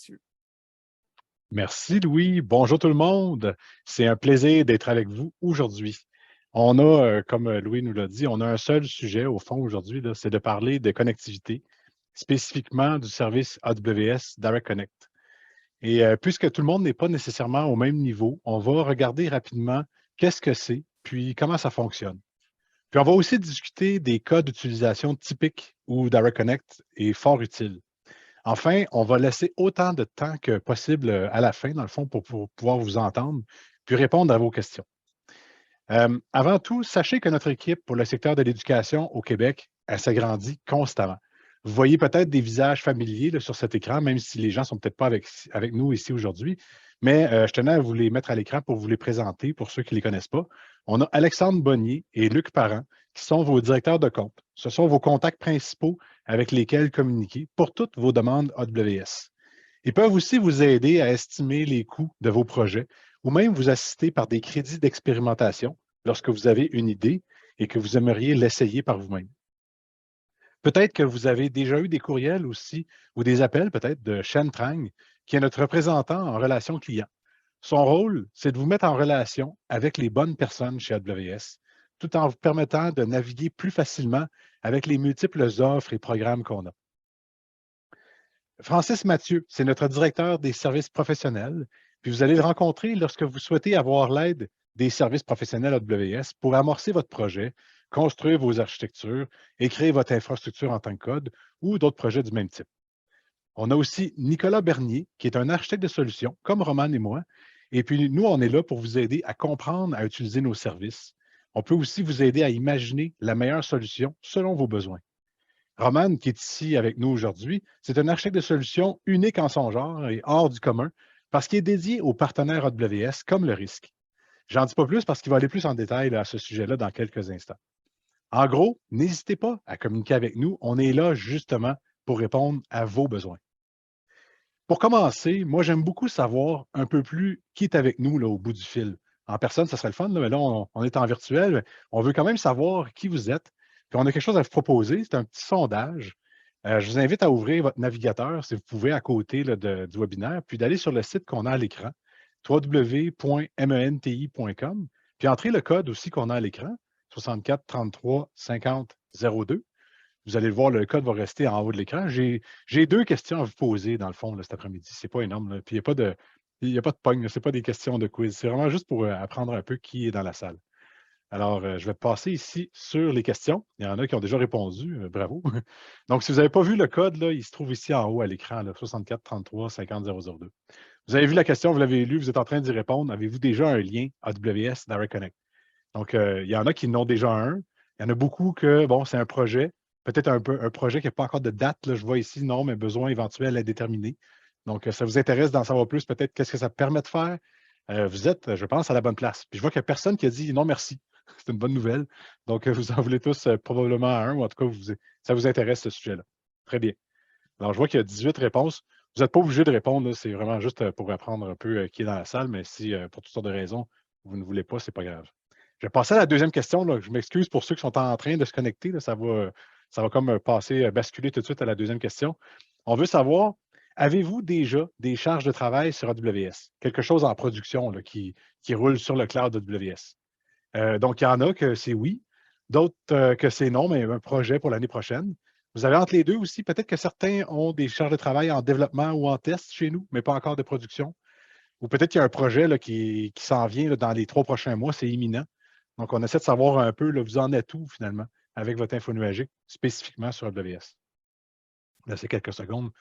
Mathieu. Merci Louis. Bonjour tout le monde. C'est un plaisir d'être avec vous aujourd'hui. On a, comme Louis nous l'a dit, on a un seul sujet au fond aujourd'hui, là, c'est de parler de connectivité, spécifiquement du service AWS Direct Connect. Et puisque tout le monde n'est pas nécessairement au même niveau, on va regarder rapidement qu'est-ce que c'est, puis comment ça fonctionne. Puis on va aussi discuter des cas d'utilisation typiques où Direct Connect est fort utile. Enfin, on va laisser autant de temps que possible à la fin, dans le fond, pour pouvoir vous entendre, puis répondre à vos questions. Avant tout, sachez que notre équipe pour le secteur de l'éducation au Québec, elle s'agrandit constamment. Vous voyez peut-être des visages familiers là, sur cet écran, même si les gens ne sont peut-être pas avec nous ici aujourd'hui, mais je tenais à vous les mettre à l'écran pour vous les présenter, pour ceux qui ne les connaissent pas. On a Alexandre Bonnier et Luc Parent, qui sont vos directeurs de compte. Ce sont vos contacts principaux avec lesquels communiquer pour toutes vos demandes AWS. Ils peuvent aussi vous aider à estimer les coûts de vos projets ou même vous assister par des crédits d'expérimentation lorsque vous avez une idée et que vous aimeriez l'essayer par vous-même. Peut-être que vous avez déjà eu des courriels aussi ou des appels peut-être de Shen Trang, qui est notre représentant en relation client. Son rôle, c'est de vous mettre en relation avec les bonnes personnes chez AWS, tout en vous permettant de naviguer plus facilement avec les multiples offres et programmes qu'on a. Francis Mathieu, c'est notre directeur des services professionnels, puis vous allez le rencontrer lorsque vous souhaitez avoir l'aide des services professionnels AWS pour amorcer votre projet, construire vos architectures et créer votre infrastructure en tant que code ou d'autres projets du même type. On a aussi Nicolas Bernier, qui est un architecte de solutions, comme Roman et moi. Et puis, nous, on est là pour vous aider à comprendre, à utiliser nos services. On peut aussi vous aider à imaginer la meilleure solution selon vos besoins. Roman, qui est ici avec nous aujourd'hui, c'est un architecte de solutions unique en son genre et hors du commun parce qu'il est dédié aux partenaires AWS comme le risque. J'en dis pas plus parce qu'il va aller plus en détail là, à ce sujet-là dans quelques instants. En gros, n'hésitez pas à communiquer avec nous. On est là justement pour répondre à vos besoins. Pour commencer, moi, j'aime beaucoup savoir un peu plus qui est avec nous là, au bout du fil. En personne, ça serait le fun, là, mais là, on est en virtuel. On veut quand même savoir qui vous êtes. Puis on a quelque chose à vous proposer. C'est un petit sondage. Je vous invite à ouvrir votre navigateur, si vous pouvez, à côté là, du webinaire, puis d'aller sur le site qu'on a à l'écran, www.menti.com, puis entrer le code aussi qu'on a à l'écran, 64 33 50 02. Vous allez le voir, le code va rester en haut de l'écran. J'ai deux questions à vous poser, dans le fond, là, cet après-midi. C'est pas énorme. Là. Puis il n'y a pas de pogne, ce n'est pas des questions de quiz. C'est vraiment juste pour apprendre un peu qui est dans la salle. Alors, je vais passer ici sur les questions. Il y en a qui ont déjà répondu. Bravo. Donc, si vous n'avez pas vu le code, là, il se trouve ici en haut à l'écran, 64 33 50 002. Vous avez vu la question, vous l'avez lu, vous êtes en train d'y répondre. Avez-vous déjà un lien AWS Direct Connect? Donc, il y en a qui en ont déjà un. Il y en a beaucoup que, bon, c'est un projet, peut-être un projet qui n'a pas encore de date. Là, je vois ici, non, mais besoin éventuel indéterminé. Donc, ça vous intéresse d'en savoir plus, peut-être qu'est-ce que ça permet de faire. Vous êtes, je pense, à la bonne place. Puis je vois qu'il n'y a personne qui a dit non, merci. C'est une bonne nouvelle. Donc, vous en voulez tous probablement un, ou en tout cas, ça vous intéresse ce sujet-là. Très bien. Alors, je vois qu'il y a 18 réponses. Vous n'êtes pas obligé de répondre, c'est vraiment juste pour apprendre un peu qui est dans la salle, mais si pour toutes sortes de raisons, vous ne voulez pas, ce n'est pas grave. Je vais passer à la deuxième question. Là. Je m'excuse pour ceux qui sont en train de se connecter. Là. Ça va comme basculer tout de suite à la deuxième question. On veut savoir, avez-vous déjà des charges de travail sur AWS? Quelque chose en production là, qui roule sur le cloud AWS. Donc, il y en a que c'est oui, d'autres que c'est non, mais un projet pour l'année prochaine. Vous avez entre les deux aussi, peut-être que certains ont des charges de travail en développement ou en test chez nous, mais pas encore de production. Ou peut-être qu'il y a un projet là, qui s'en vient là, dans les 3 prochains mois, c'est imminent. Donc, on essaie de savoir un peu, là, vous en êtes où finalement avec votre info nuagique, spécifiquement sur AWS. Laissez quelques secondes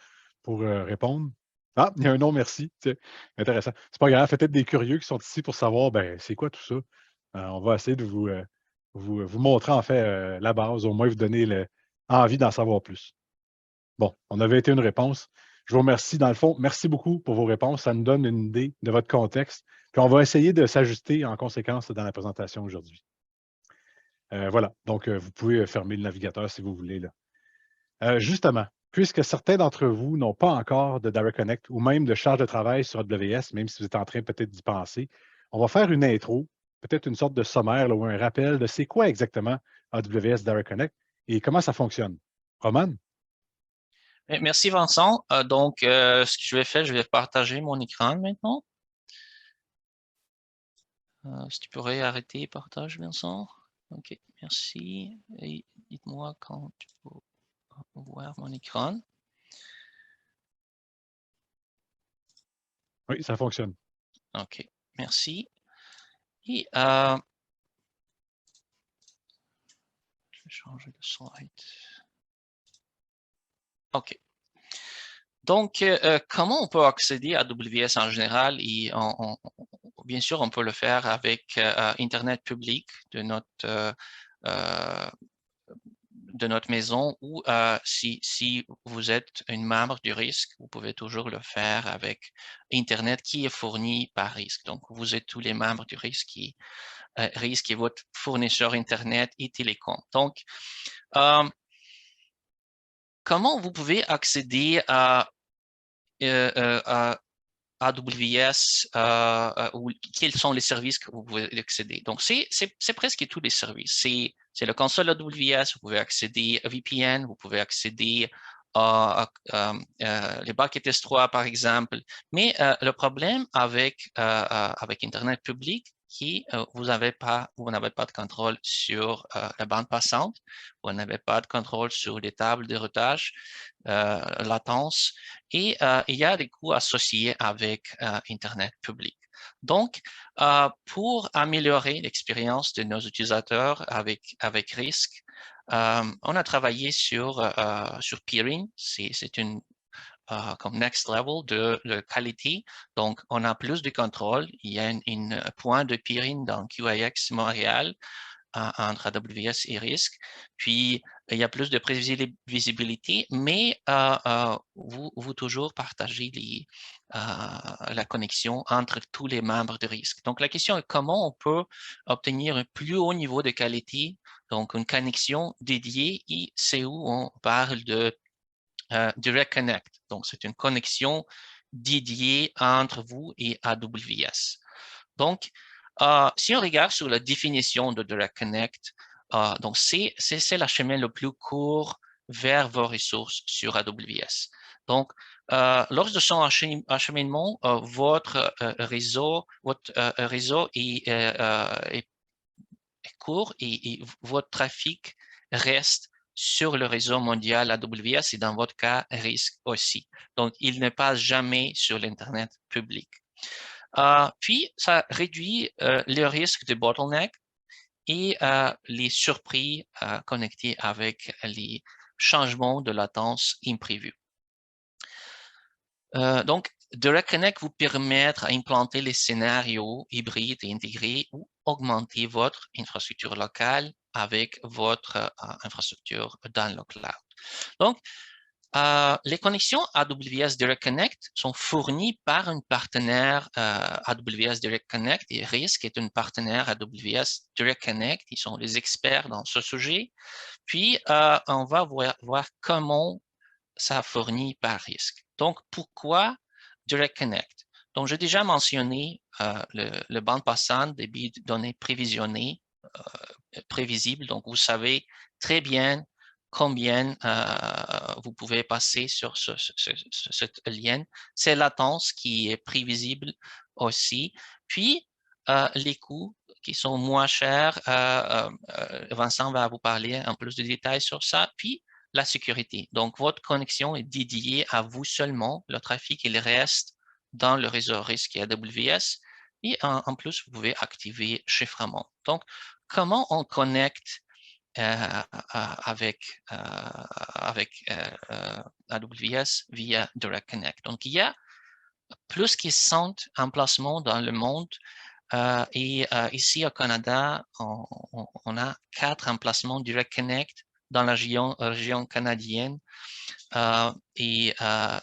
pour répondre. Ah, il y a un non, merci. Tiens, intéressant. C'est pas grave, peut-être des curieux qui sont ici pour savoir, ben, c'est quoi tout ça? On va essayer de vous montrer en fait la base, au moins vous donner envie d'en savoir plus. Bon, on avait été une réponse. Je vous remercie. Dans le fond, merci beaucoup pour vos réponses. Ça nous donne une idée de votre contexte. Puis on va essayer de s'ajuster en conséquence dans la présentation aujourd'hui. Voilà. Donc, vous pouvez fermer le navigateur si vous voulez. Là. Justement, puisque certains d'entre vous n'ont pas encore de Direct Connect ou même de charge de travail sur AWS, même si vous êtes en train peut-être d'y penser, on va faire une intro, peut-être une sorte de sommaire là, ou un rappel de c'est quoi exactement AWS Direct Connect et comment ça fonctionne. Roman? Merci Vincent. Ce que je vais faire, je vais partager mon écran maintenant. Si tu pourrais arrêter le partage, Vincent. OK, merci. Et dites-moi quand tu peux voir mon écran. Oui, ça fonctionne. OK, merci. Et je vais changer de slide. OK. Donc, comment on peut accéder à AWS en général? Et bien sûr, on peut le faire avec Internet public de notre maison ou si vous êtes une membre du risque, vous pouvez toujours le faire avec Internet qui est fourni par risque. Donc, vous êtes tous les membres du risque risque est votre fournisseur Internet et télécom. Donc, comment vous pouvez accéder à AWS ou quels sont les services que vous pouvez accéder. Donc, c'est presque tous les services. C'est le console AWS, vous pouvez accéder à VPN, vous pouvez accéder à les buckets S3, par exemple. Mais le problème avec Internet public, vous n'avez pas de contrôle sur la bande passante, vous n'avez pas de contrôle sur les tables de routage, latence, et il y a des coûts associés avec Internet public. Donc, pour améliorer l'expérience de nos utilisateurs avec risque, on a travaillé sur peering. C'est une comme next level de qualité. Donc, on a plus de contrôle. Il y a un point de peering dans QAX Montréal entre AWS et risque. Puis, il y a plus de prévisibilité, mais vous toujours partagez la connexion entre tous les membres de risque. Donc, la question est comment on peut obtenir un plus haut niveau de qualité, donc une connexion dédiée, et c'est où on parle de Direct Connect. Donc, c'est une connexion dédiée entre vous et AWS. Donc, si on regarde sur la définition de Direct Connect, donc c'est le chemin le plus court vers vos ressources sur AWS. Donc, lors de son acheminement, votre réseau est court et votre trafic reste sur le réseau mondial AWS et dans votre cas, risque aussi. Donc, il ne passe jamais sur l'Internet public. Puis, ça réduit le risque de bottleneck et les surprises connectés avec les changements de latence imprévus. Donc, Direct Connect vous permet d'implanter les scénarios hybrides et intégrés ou augmenter votre infrastructure locale avec votre infrastructure dans le cloud. Donc, les connexions AWS Direct Connect sont fournies par un partenaire AWS Direct Connect et RISC est un partenaire AWS Direct Connect. Ils sont les experts dans ce sujet. Puis, on va voir comment ça fournit par RISC. Donc, pourquoi Direct Connect? Donc, j'ai déjà mentionné le bande passante, débit de données prévisionné, prévisible. Donc, vous savez très bien combien vous pouvez passer sur cette lien. C'est la latence qui est prévisible aussi. Puis, les coûts qui sont moins chers. Vincent va vous parler en plus de détails sur ça. Puis, la sécurité. Donc, votre connexion est dédiée à vous seulement. Le trafic, il reste dans le réseau risque et AWS. Et en plus, vous pouvez activer chiffrement. Donc, comment on connecte avec AWS via Direct Connect. Donc, il y a plus que 100 emplacements dans le monde et ici au Canada, on a 4 emplacements Direct Connect dans la région canadienne et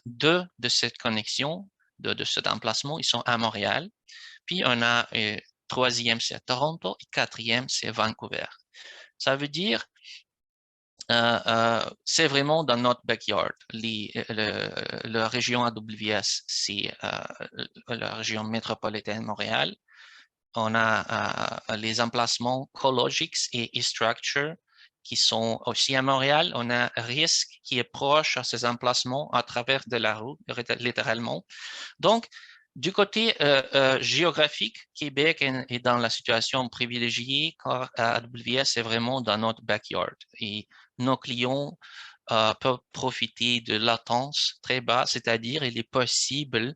2 de cette connexion, de cet emplacement, ils sont à Montréal. Puis, on a troisième, c'est à Toronto et quatrième, c'est Vancouver. Ça veut dire c'est vraiment dans notre backyard. La région AWS, c'est la région métropolitaine Montréal. On a les emplacements Cologix et eStructure qui sont aussi à Montréal. On a RISC qui est proche à ces emplacements à travers de la route, littéralement. Donc, du côté géographique, Québec est dans la situation privilégiée car AWS est vraiment dans notre backyard et nos clients peuvent profiter de latence très basse, c'est-à-dire il est possible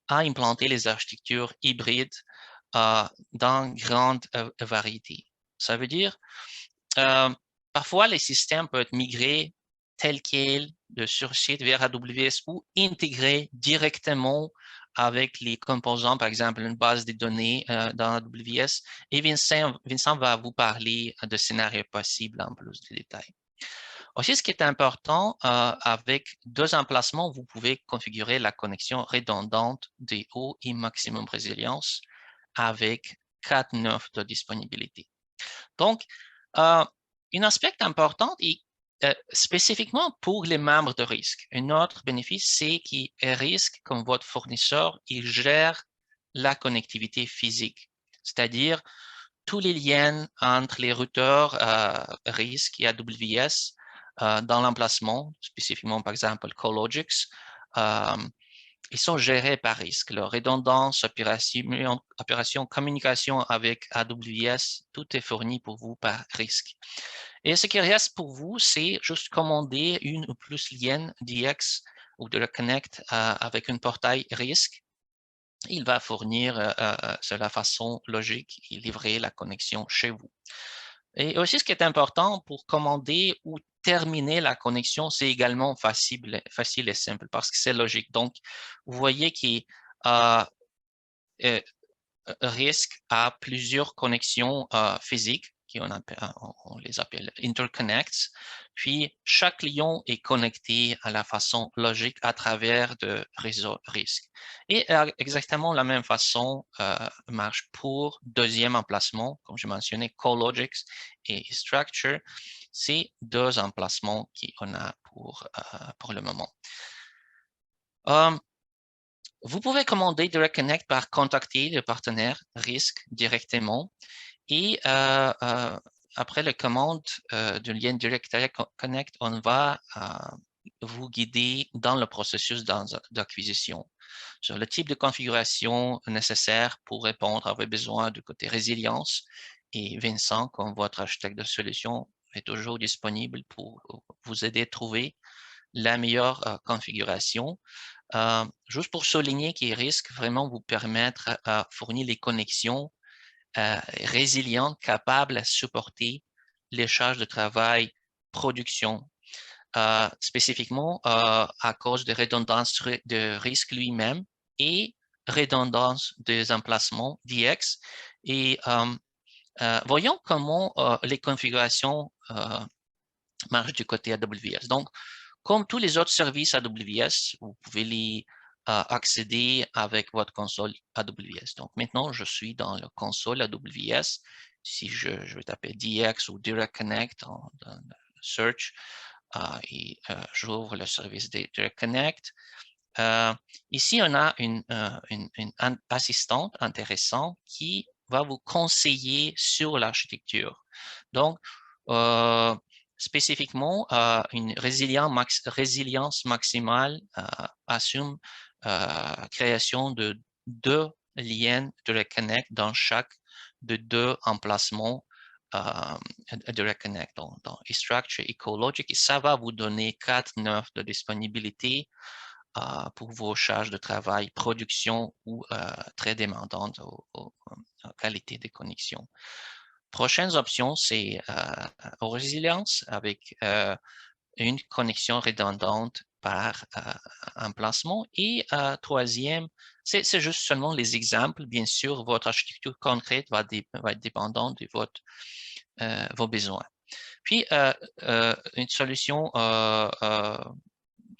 à implanter les architectures hybrides dans grande variété. Ça veut dire, parfois les systèmes peuvent être migrés tels quels de sur site vers AWS ou intégrés directement avec les composants, par exemple une base de données dans AWS. Et Vincent va vous parler de scénarios possibles en plus de détails. Aussi, ce qui est important, avec deux emplacements, vous pouvez configurer la connexion redondante des hauts et maximum résilience avec 4 nœuds de disponibilité. Donc, un aspect important est spécifiquement pour les membres de risque. Un autre bénéfice, c'est que risque, comme votre fournisseur, il gère la connectivité physique, c'est-à-dire tous les liens entre les routeurs risque et AWS dans l'emplacement, spécifiquement par exemple Cologix, ils sont gérés par risque. Leur redondance, opération, communication avec AWS, tout est fourni pour vous par risque. Et ce qui reste pour vous, c'est juste commander une ou plus liens DX ou de la Connect avec un portail risque. Il va fournir de la façon logique et livrer la connexion chez vous. Et aussi, ce qui est important pour commander ou terminer la connexion, c'est également facile et simple parce que c'est logique. Donc, vous voyez qu'il risque à plusieurs connexions physiques, on les appelle interconnects, puis chaque client est connecté à la façon logique à travers de réseaux risque. Et exactement la même façon marche pour deuxième emplacement, comme je mentionnais, Cologix et Structure, c'est deux emplacements qu'on a pour le moment. Vous pouvez commander Direct Connect par contacter le partenaire risque directement et après la commande du lien Direct Connect, on va vous guider dans le processus d'acquisition sur le type de configuration nécessaire pour répondre à vos besoins du côté résilience. Et Vincent, comme votre architecte de solution, est toujours disponible pour vous aider à trouver la meilleure configuration. Juste pour souligner qu'il risque vraiment vous permettre à fournir les connexions résilientes, capables à supporter les charges de travail production, spécifiquement à cause de redondance de risque lui-même et redondance des emplacements DX. Et voyons comment les configurations marchent du côté AWS. Donc, comme tous les autres services AWS, vous pouvez les accéder avec votre console AWS. Donc, maintenant, je suis dans la console AWS. Si je vais taper DX ou Direct Connect dans Search et j'ouvre le service de Direct Connect. Ici, on a une assistante intéressante qui va vous conseiller sur l'architecture. Donc, spécifiquement, une résilience maximale assume création de 2 liens de Connect dans chaque de 2 emplacements de Connect dans eStructure et Cologic. Et ça va vous donner 4 nœuds de disponibilité pour vos charges de travail, production ou très demandantes aux qualités de connexion. Prochaines options, c'est résilience avec une connexion redondante par emplacement. Et troisième, c'est juste seulement les exemples. Bien sûr, votre architecture concrète va être dépendante de vos besoins. Puis, une solution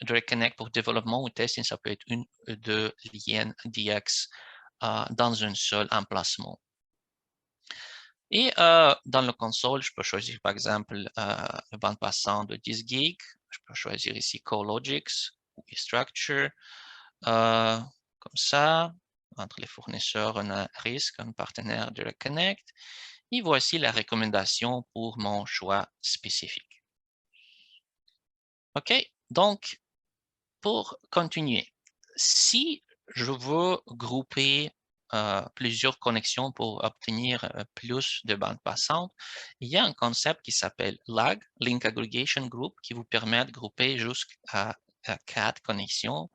Direct Connect pour développement ou testing, ça peut être une ou deux liens DX dans un seul emplacement. Et dans la console, je peux choisir par exemple le bande passante de 10 gigs. Je peux choisir ici Cologix ou eStructure. Comme ça, entre les fournisseurs, on a RISC, un partenaire Direct Connect. Et voici la recommandation pour mon choix spécifique. OK, donc pour continuer, si je veux grouper plusieurs connexions pour obtenir plus de bandes passantes, il y a un concept qui s'appelle LAG, Link Aggregation Group, qui vous permet de grouper jusqu'à 4 connexions.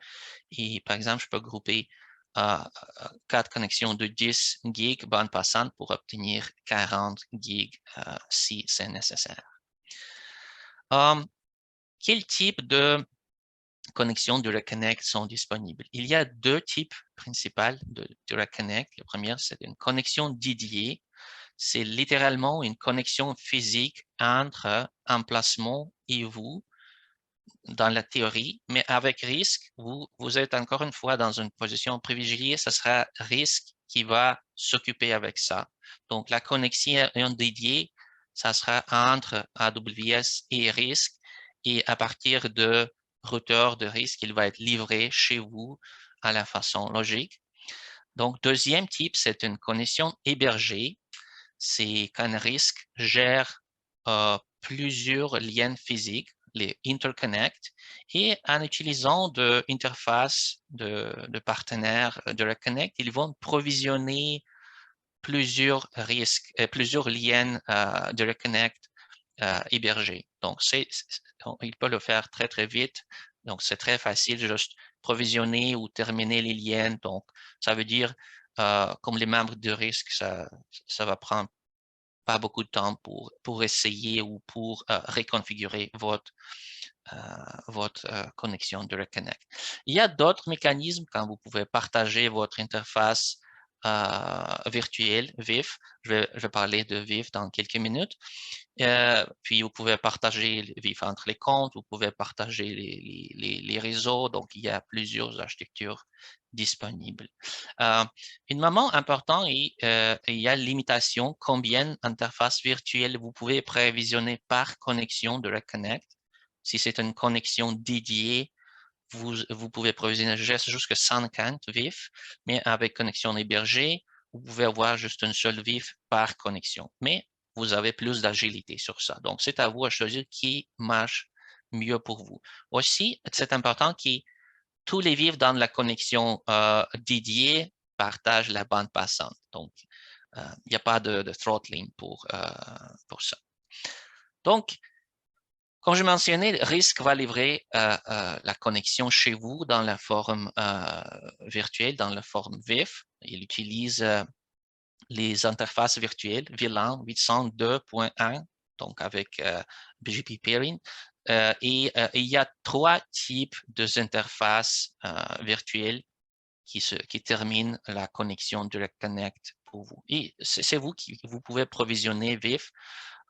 Et par exemple, je peux grouper 4 connexions de 10 gigs bande passante pour obtenir 40 gigs si c'est nécessaire. Quel type de connexions Direct Connect sont disponibles? Il y a 2 types principaux de Direct Connect. Le premier, c'est une connexion dédiée. C'est littéralement une connexion physique entre emplacement et vous dans la théorie, mais avec risque, vous êtes encore une fois dans une position privilégiée, ce sera risque qui va s'occuper avec ça. Donc, la connexion dédiée, ça sera entre AWS et risque, et à partir de routeur de risque, il va être livré chez vous à la façon logique. Donc, deuxième type, c'est une connexion hébergée. C'est qu'un risque gère plusieurs liens physiques, les interconnects, et en utilisant de interfaces de partenaires Direct Connect, ils vont provisionner plusieurs risques, plusieurs liens Direct Connect hébergés. Donc, il peut le faire très, très vite. Donc, c'est très facile, juste provisionner ou terminer les liens. Donc, ça veut dire, comme les membres de risque, ça va prendre pas beaucoup de temps pour essayer ou pour reconfigurer votre connexion Direct Connect. Il y a d'autres mécanismes quand vous pouvez partager votre interface virtuelle VIF. Je vais parler de VIF dans quelques minutes. Puis vous pouvez partager VIF entre les comptes, vous pouvez partager les réseaux. Donc, il y a plusieurs architectures disponibles. Une moment important, il y a limitation combien d'interfaces virtuelles vous pouvez prévisionner par connexion Direct Connect. Si c'est une connexion dédiée, vous pouvez provisionner jusqu'à 150 VIF, mais avec connexion hébergée, vous pouvez avoir juste une seule VIF par connexion. Mais vous avez plus d'agilité sur ça. Donc, c'est à vous à choisir qui marche mieux pour vous. Aussi, c'est important que tous les VIF dans la connexion dédiée partagent la bande passante. Donc, il n'y a pas de throttling pour ça. Donc, comme je mentionnais, Risc va livrer la connexion chez vous dans la forme virtuelle, dans la forme VIF. Il utilise les interfaces virtuelles VLAN 802.1, donc avec BGP Pairing. Et il y a 3 types d'interfaces virtuelles qui terminent la connexion Direct Connect pour vous. Et c'est vous qui vous pouvez provisionner VIF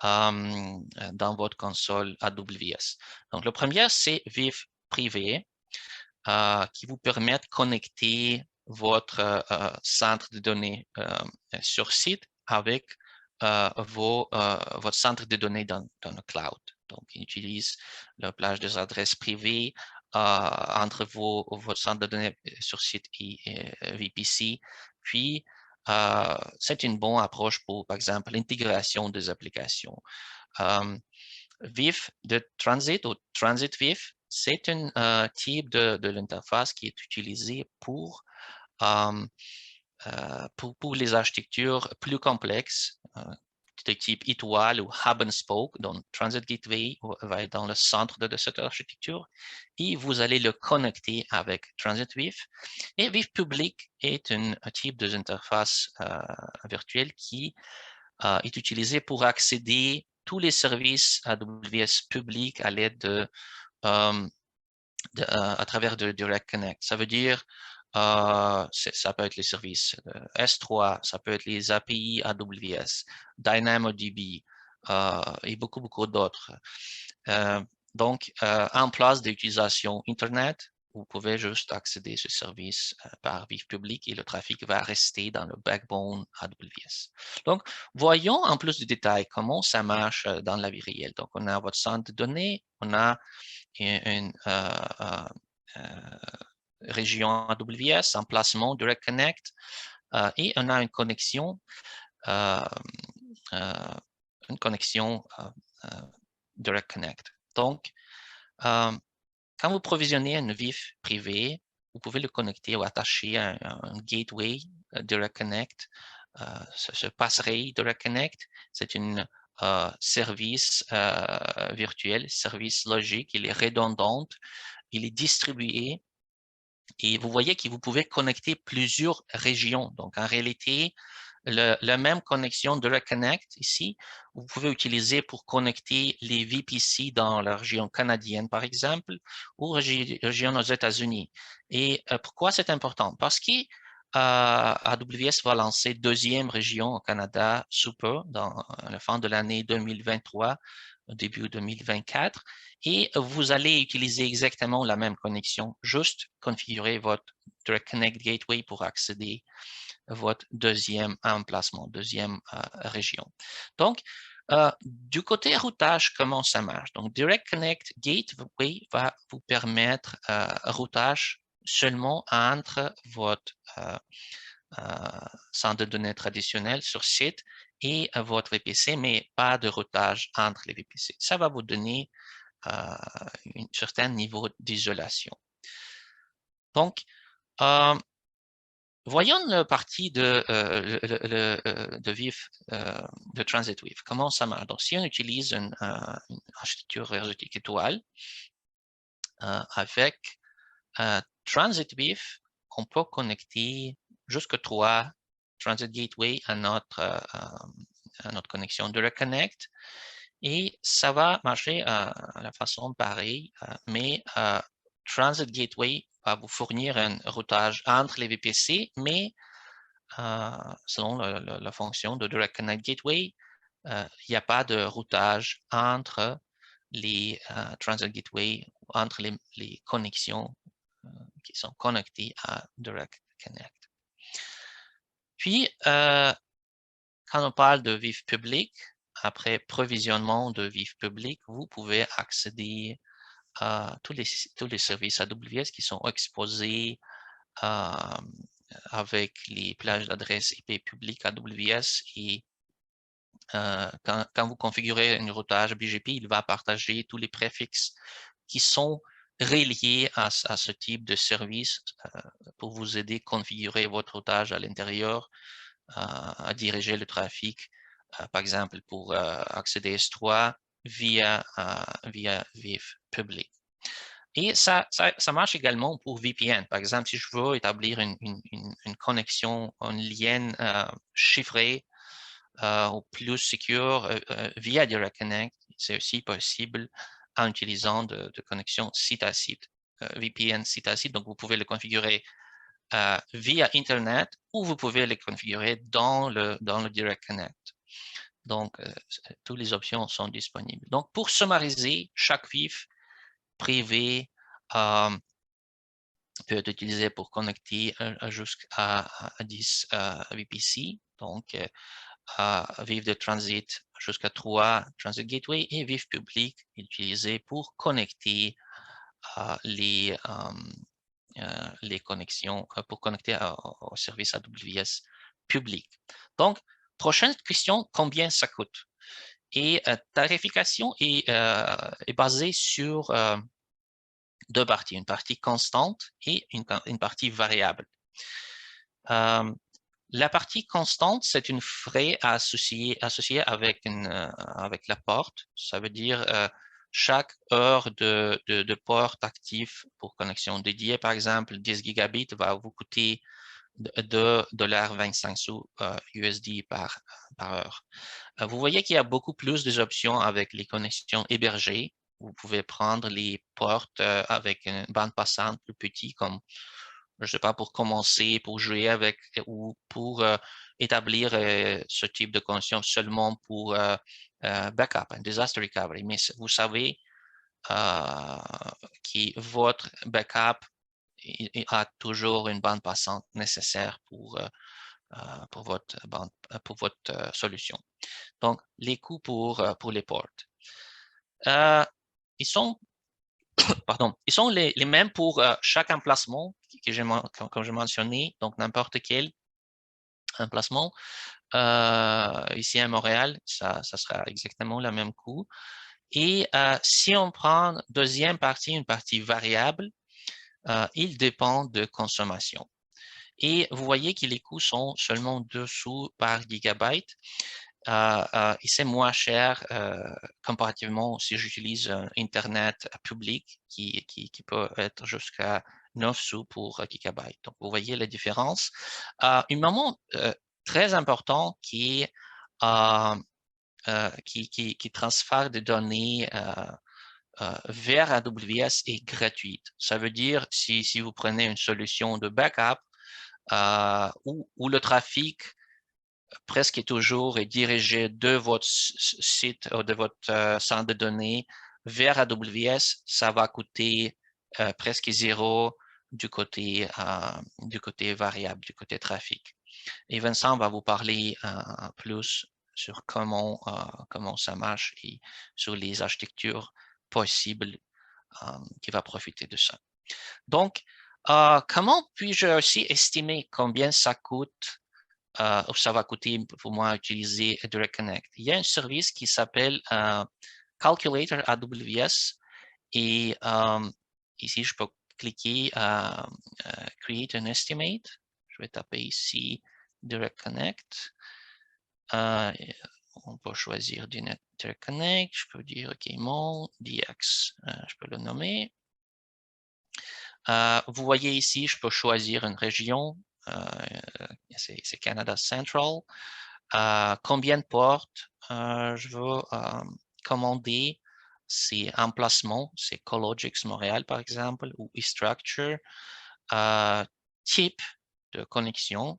dans votre console AWS. Donc, le premier, c'est VIF privé qui vous permet de connecter votre centre de données sur site avec votre centre de données dans le cloud. Donc, il utilise le plage des adresses privées entre votre centre de données sur site et VPC. Puis, c'est une bonne approche pour, par exemple, l'intégration des applications. VIF de Transit ou Transit VIF, c'est un type de l'interface qui est utilisé pour les architectures plus complexes, de type étoile ou hub and spoke. Donc, Transit Gateway va être dans le centre de cette architecture et vous allez le connecter avec Transit VIF. Et VIF public est un type d'interface virtuelle qui est utilisé pour accéder à tous les services AWS publics à l'aide à travers de Direct Connect. Ça veut dire ça peut être les services S3, ça peut être les API AWS, DynamoDB et beaucoup d'autres. Donc, en place d'utilisation Internet, vous pouvez juste accéder à ce service par VIF public et le trafic va rester dans le backbone AWS. Donc, voyons en plus de détails comment ça marche dans la vie réelle. Donc, on a votre centre de données, on a une région AWS, emplacement Direct Connect, et on a une connexion une connexion Direct Connect. Donc, quand vous provisionnez une VIF privée, vous pouvez le connecter ou attacher à un gateway Direct Connect. Ce passerelle Direct Connect, c'est un service virtuel, service logique, il est redondant, il est distribué et vous voyez que vous pouvez connecter plusieurs régions. Donc, en réalité, la même connexion Direct Connect ici, vous pouvez utiliser pour connecter les VPC dans la région canadienne, par exemple, ou région aux États-Unis. Et pourquoi c'est important? Parce que AWS va lancer deuxième région au Canada, Super, dans la fin de l'année 2023, au début 2024, et vous allez utiliser exactement la même connexion, juste configurer votre Direct Connect Gateway pour accéder votre deuxième emplacement, deuxième région. Donc, du côté routage, comment ça marche? Donc, Direct Connect Gateway va vous permettre routage seulement entre votre centre de données traditionnel sur site et votre VPC, mais pas de routage entre les VPC. Ça va vous donner un certain niveau d'isolation. Donc, voyons la partie de VIF, de Transit VIF. Comment ça marche? Donc, si on utilise une architecture réseautique étoile avec Transit VIF, on peut connecter jusqu'à 3 Transit Gateway à notre connexion Direct Connect. Et ça va marcher à la façon pareille, mais Transit Gateway va vous fournir un routage entre les VPC, mais selon la fonction de Direct Connect Gateway, il n'y a pas de routage entre les Transit Gateway, entre les connexions qui sont connectées à Direct Connect. Puis, quand on parle de VIF public, après provisionnement de VIF public, vous pouvez accéder à tous les services AWS qui sont exposés avec les plages d'adresse IP publique AWS. Et quand vous configurez un routage BGP, il va partager tous les préfixes qui sont reliés à ce type de service pour vous aider à configurer votre routage à l'intérieur, à diriger le trafic, par exemple, pour accéder à S3 via VIF public. Et ça marche également pour VPN. Par exemple, si je veux établir une connexion, un lien chiffré ou plus secure via Direct Connect, c'est aussi possible en utilisant de connexions site à site, VPN site à site. Donc, vous pouvez le configurer via Internet ou vous pouvez les configurer dans le Direct Connect. Donc, toutes les options sont disponibles. Donc, pour summariser, chaque VIF privé peut être utilisé pour connecter jusqu'à 10 VPC. Donc, VIF de transit jusqu'à 3 Transit Gateway et VIF public utilisé pour connecter les connexions, pour connecter au service AWS public. Donc, prochaine question, combien ça coûte? Et tarification est basée sur deux parties, une partie constante et une partie variable. La partie constante, c'est une frais associée avec la porte. Ça veut dire chaque heure de porte active pour connexion dédiée, par exemple, 10 gigabits va vous coûter $2,25 USD par heure. Vous voyez qu'il y a beaucoup plus d'options avec les connexions hébergées. Vous pouvez prendre les portes avec une bande passante plus petite, comme, je ne sais pas, pour commencer, pour jouer avec, ou pour établir ce type de connexion seulement pour backup, un disaster recovery. Mais vous savez que votre backup a toujours une bande passante nécessaire pour votre solution. Donc, les coûts pour les portes. Ils sont les mêmes pour chaque emplacement comme je mentionnais, donc n'importe quel emplacement. Ici à Montréal, ça sera exactement le même coût. Et si on prend deuxième partie, une partie variable, il dépend de consommation. Et vous voyez que les coûts sont seulement 2 sous par gigabyte. Et c'est moins cher comparativement si j'utilise Internet public qui peut être jusqu'à 9 sous pour gigabyte. Donc, vous voyez la différence. Un moment très important qui est qui transfère des données vers AWS est gratuite. Ça veut dire si vous prenez une solution de backup où le trafic presque toujours est dirigé de votre site ou de votre centre de données vers AWS, ça va coûter presque zéro du côté variable, du côté trafic. Et Vincent va vous parler plus sur comment ça marche et sur les architectures possibles qui va profiter de ça. Donc, comment puis-je aussi estimer combien ça coûte ou ça va coûter pour moi utiliser Direct Connect? Il y a un service qui s'appelle Calculator AWS et ici, je peux cliquer Create an Estimate. Je vais taper ici Direct Connect. On peut choisir Direct Connect. Je peux dire, OK, mon DX, je peux le nommer. Vous voyez ici, je peux choisir une région. C'est Canada Central. Combien de portes je veux commander? C'est emplacement, c'est Cologix Montréal, par exemple, ou eStructure. Type de connexion,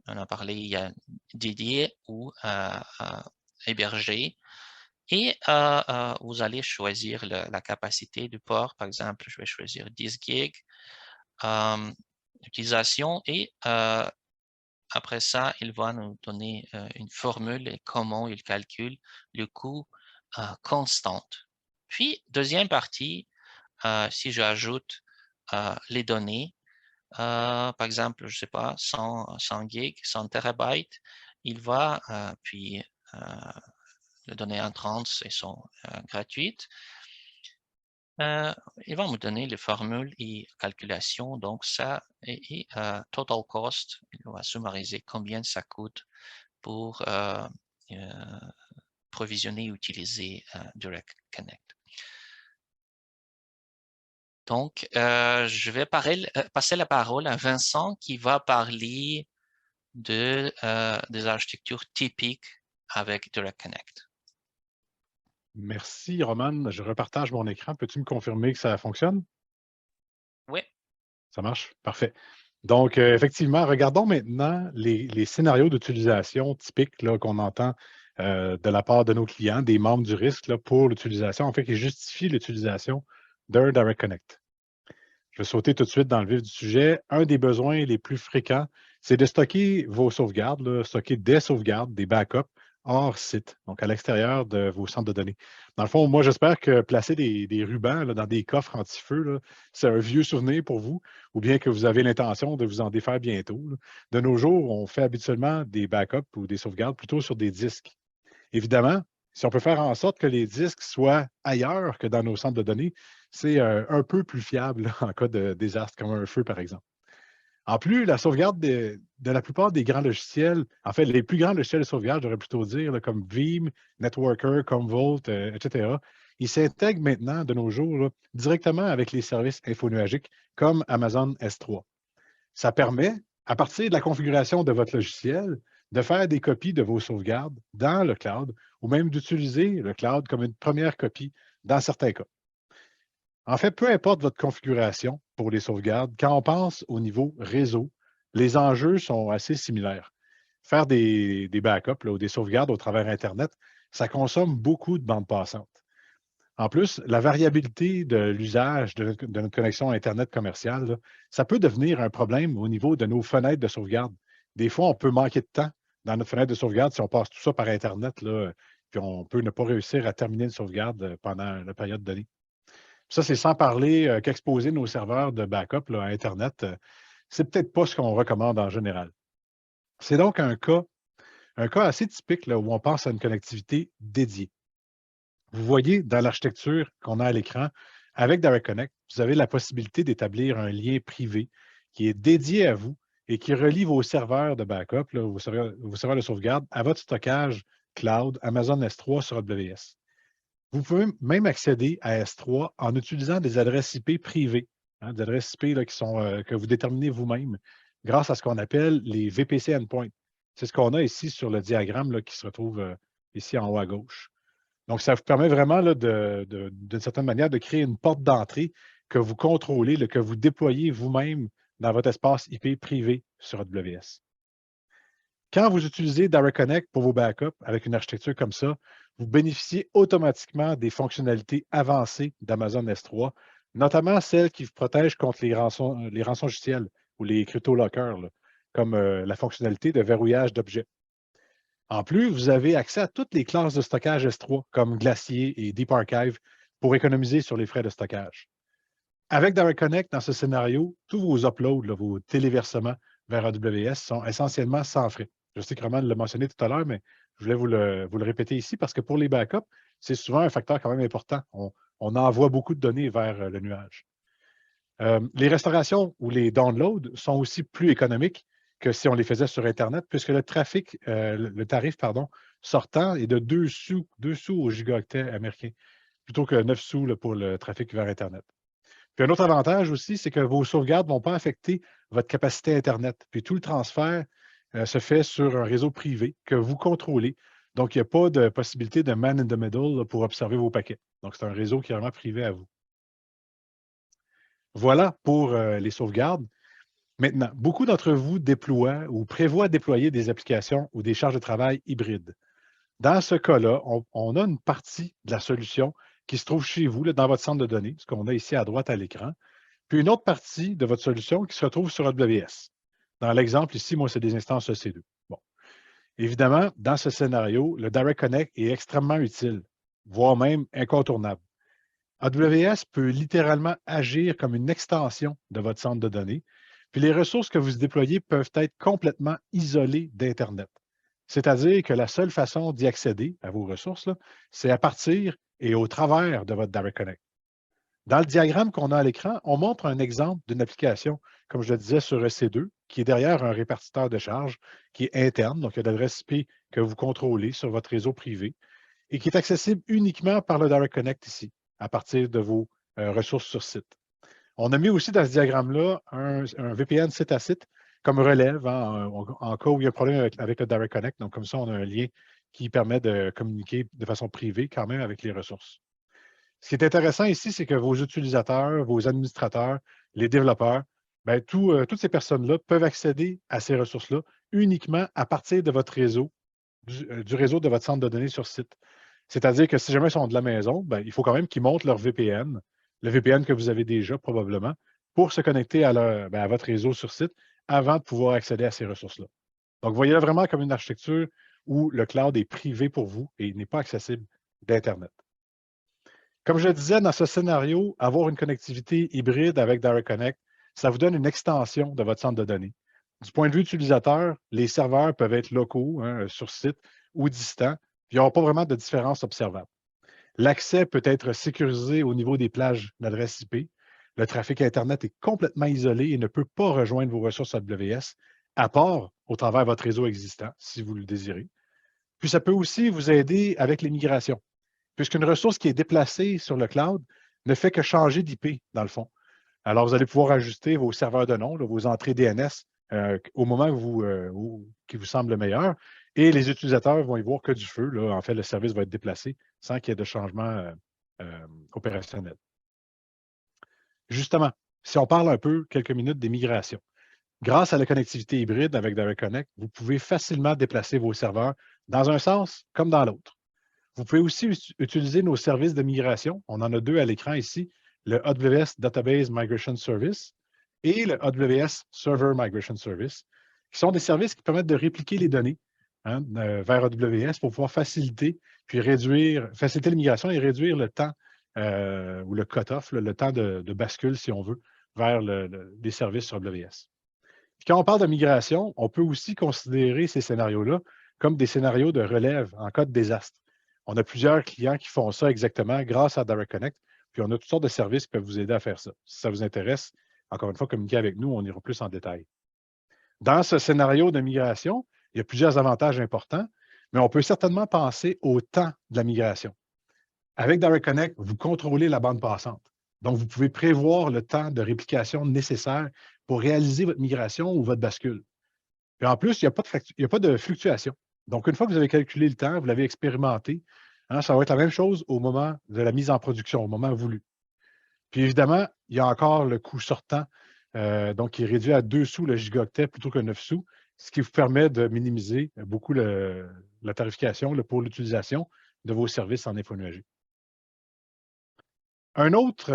on a parlé, il y a dédié ou hébergé. Et vous allez choisir la capacité du port. Par exemple, je vais choisir 10 gigs d'utilisation et après ça, il va nous donner une formule et comment il calcule le coût constant. Puis, deuxième partie, si j'ajoute les données, par exemple, je ne sais pas, 100 gigs, 100 terabytes, il va, puis les données entrantes sont gratuites. Il va me donner les formules et calculations. Donc, ça et total cost, il va summariser combien ça coûte pour provisionner et utiliser Direct Connect. Donc, je vais passer la parole à Vincent qui va parler des architectures typiques avec Direct Connect. Merci, Roman. Je repartage mon écran. Peux-tu me confirmer que ça fonctionne? Oui. Ça marche? Parfait. Donc, effectivement, regardons maintenant les scénarios d'utilisation typiques qu'on entend de la part de nos clients, des membres du risque là, pour l'utilisation, en fait, qui justifient l'utilisation d'un Direct Connect. Je vais sauter tout de suite dans le vif du sujet. Un des besoins les plus fréquents, c'est de stocker vos sauvegardes, là, stocker des sauvegardes, des backups hors site, donc à l'extérieur de vos centres de données. Dans le fond, moi, j'espère que placer des rubans là, dans des coffres anti-feu, c'est un vieux souvenir pour vous, ou bien que vous avez l'intention de vous en défaire bientôt. Là. De nos jours, on fait habituellement des backups ou des sauvegardes plutôt sur des disques. Évidemment, si on peut faire en sorte que les disques soient ailleurs que dans nos centres de données, c'est un peu plus fiable là, en cas de désastre, comme un feu, par exemple. En plus, la sauvegarde de la plupart des grands logiciels, en fait, les plus grands logiciels de sauvegarde, j'aurais plutôt dire, là, comme Veeam, Networker, Commvault, etc., ils s'intègrent maintenant, de nos jours, là, directement avec les services infonuagiques comme Amazon S3. Ça permet, à partir de la configuration de votre logiciel, de faire des copies de vos sauvegardes dans le cloud ou même d'utiliser le cloud comme une première copie dans certains cas. En fait, peu importe votre configuration pour les sauvegardes, quand on pense au niveau réseau, les enjeux sont assez similaires. Faire des backups là, ou des sauvegardes au travers Internet, ça consomme beaucoup de bandes passantes. En plus, la variabilité de l'usage de notre connexion Internet commerciale, là, ça peut devenir un problème au niveau de nos fenêtres de sauvegarde. Des fois, on peut manquer de temps dans notre fenêtre de sauvegarde si on passe tout ça par Internet, là, puis on peut ne pas réussir à terminer une sauvegarde pendant la période donnée. Ça, c'est sans parler qu'exposer nos serveurs de backup là, à Internet, c'est peut-être pas ce qu'on recommande en général. C'est donc un cas assez typique là, où on pense à une connectivité dédiée. Vous voyez dans l'architecture qu'on a à l'écran, avec Direct Connect, vous avez la possibilité d'établir un lien privé qui est dédié à vous et qui relie vos serveurs de backup, là, vos serveurs de sauvegarde, à votre stockage cloud Amazon S3 sur AWS. Vous pouvez même accéder à S3 en utilisant des adresses IP privées, hein, des adresses IP là, que vous déterminez vous-même grâce à ce qu'on appelle les VPC endpoints. C'est ce qu'on a ici sur le diagramme là, qui se retrouve ici en haut à gauche. Donc, ça vous permet vraiment, là, d'une certaine manière, de créer une porte d'entrée que vous contrôlez, là, que vous déployez vous-même dans votre espace IP privé sur AWS. Quand vous utilisez Direct Connect pour vos backups avec une architecture comme ça, vous bénéficiez automatiquement des fonctionnalités avancées d'Amazon S3, notamment celles qui vous protègent contre les rançongiciels ou les crypto-lockers, là, comme la fonctionnalité de verrouillage d'objets. En plus, vous avez accès à toutes les classes de stockage S3, comme Glacier et Deep Archive, pour économiser sur les frais de stockage. Avec Direct Connect, dans ce scénario, tous vos uploads, là, vos téléversements vers AWS sont essentiellement sans frais. Je sais que Roman l'a mentionné tout à l'heure, mais je voulais vous le répéter ici parce que pour les backups, c'est souvent un facteur quand même important. On envoie beaucoup de données vers le nuage. Les restaurations ou les downloads sont aussi plus économiques que si on les faisait sur Internet, puisque le tarif sortant est de 2 sous au gigaoctet américain, plutôt que 9 sous là, pour le trafic vers Internet. Puis un autre avantage aussi, c'est que vos sauvegardes ne vont pas affecter votre capacité Internet. Puis tout le transfert se fait sur un réseau privé que vous contrôlez. Donc, il n'y a pas de possibilité de man in the middle là, pour observer vos paquets. Donc, c'est un réseau qui est vraiment privé à vous. Voilà pour les sauvegardes. Maintenant, beaucoup d'entre vous déploient ou prévoient déployer des applications ou des charges de travail hybrides. Dans ce cas-là, on a une partie de la solution qui se trouve chez vous, là, dans votre centre de données, ce qu'on a ici à droite à l'écran, puis une autre partie de votre solution qui se retrouve sur AWS. Dans l'exemple ici, moi, c'est des instances EC2. Bon. Évidemment, dans ce scénario, le Direct Connect est extrêmement utile, voire même incontournable. AWS peut littéralement agir comme une extension de votre centre de données, puis les ressources que vous déployez peuvent être complètement isolées d'Internet. C'est-à-dire que la seule façon d'y accéder à vos ressources, c'est à partir et au travers de votre Direct Connect. Dans le diagramme qu'on a à l'écran, on montre un exemple d'une application, comme je le disais, sur EC2, qui est derrière un répartiteur de charge qui est interne, donc il y a l'adresse IP que vous contrôlez sur votre réseau privé et qui est accessible uniquement par le Direct Connect ici, à partir de vos ressources sur site. On a mis aussi dans ce diagramme-là un VPN site à site comme relève en cas où il y a un problème avec le Direct Connect. Donc, comme ça, on a un lien qui permet de communiquer de façon privée quand même avec les ressources. Ce qui est intéressant ici, c'est que vos utilisateurs, vos administrateurs, les développeurs, ben, toutes ces personnes-là peuvent accéder à ces ressources-là uniquement à partir de votre réseau, du réseau de votre centre de données sur site. C'est-à-dire que si jamais ils sont de la maison, ben, il faut quand même qu'ils montent leur VPN, le VPN que vous avez déjà probablement, pour se connecter à votre réseau sur site avant de pouvoir accéder à ces ressources-là. Donc, voyez-le vraiment comme une architecture où le cloud est privé pour vous et il n'est pas accessible d'Internet. Comme je le disais, dans ce scénario, avoir une connectivité hybride avec Direct Connect, ça vous donne une extension de votre centre de données. Du point de vue utilisateur, les serveurs peuvent être locaux, hein, sur site ou distants, puis il n'y aura pas vraiment de différence observable. L'accès peut être sécurisé au niveau des plages d'adresse IP. Le trafic Internet est complètement isolé et ne peut pas rejoindre vos ressources AWS, à part au travers de votre réseau existant, si vous le désirez. Puis ça peut aussi vous aider avec les migrations, puisqu'une ressource qui est déplacée sur le cloud ne fait que changer d'IP, dans le fond. Alors, vous allez pouvoir ajuster vos serveurs de nom, là, vos entrées DNS, au moment qui vous semble le meilleur. Et les utilisateurs vont y voir que du feu. Là. En fait, le service va être déplacé sans qu'il y ait de changement opérationnel. Justement, si on parle un peu quelques minutes des migrations, grâce à la connectivité hybride avec Direct Connect, vous pouvez facilement déplacer vos serveurs dans un sens comme dans l'autre. Vous pouvez aussi utiliser nos services de migration. On en a deux à l'écran ici, le AWS Database Migration Service et le AWS Server Migration Service, qui sont des services qui permettent de répliquer les données vers AWS pour pouvoir faciliter l'immigration et réduire le temps ou le cut-off, le temps de bascule, si on veut, vers les services sur AWS. Puis quand on parle de migration, on peut aussi considérer ces scénarios-là comme des scénarios de relève en cas de désastre. On a plusieurs clients qui font ça exactement grâce à Direct Connect, puis on a toutes sortes de services qui peuvent vous aider à faire ça. Si ça vous intéresse, encore une fois, communiquez avec nous, on ira plus en détail. Dans ce scénario de migration, il y a plusieurs avantages importants, mais on peut certainement penser au temps de la migration. Avec Direct Connect, vous contrôlez la bande passante. Donc, vous pouvez prévoir le temps de réplication nécessaire pour réaliser votre migration ou votre bascule. Puis en plus, il n'y a pas de fluctuation. Donc, une fois que vous avez calculé le temps, vous l'avez expérimenté, hein, ça va être la même chose au moment de la mise en production, au moment voulu. Puis évidemment, il y a encore le coût sortant, donc qui est réduit à 2 sous le gigaoctet plutôt que 9 sous, ce qui vous permet de minimiser beaucoup la tarification pour l'utilisation de vos services en infonuagique. Une autre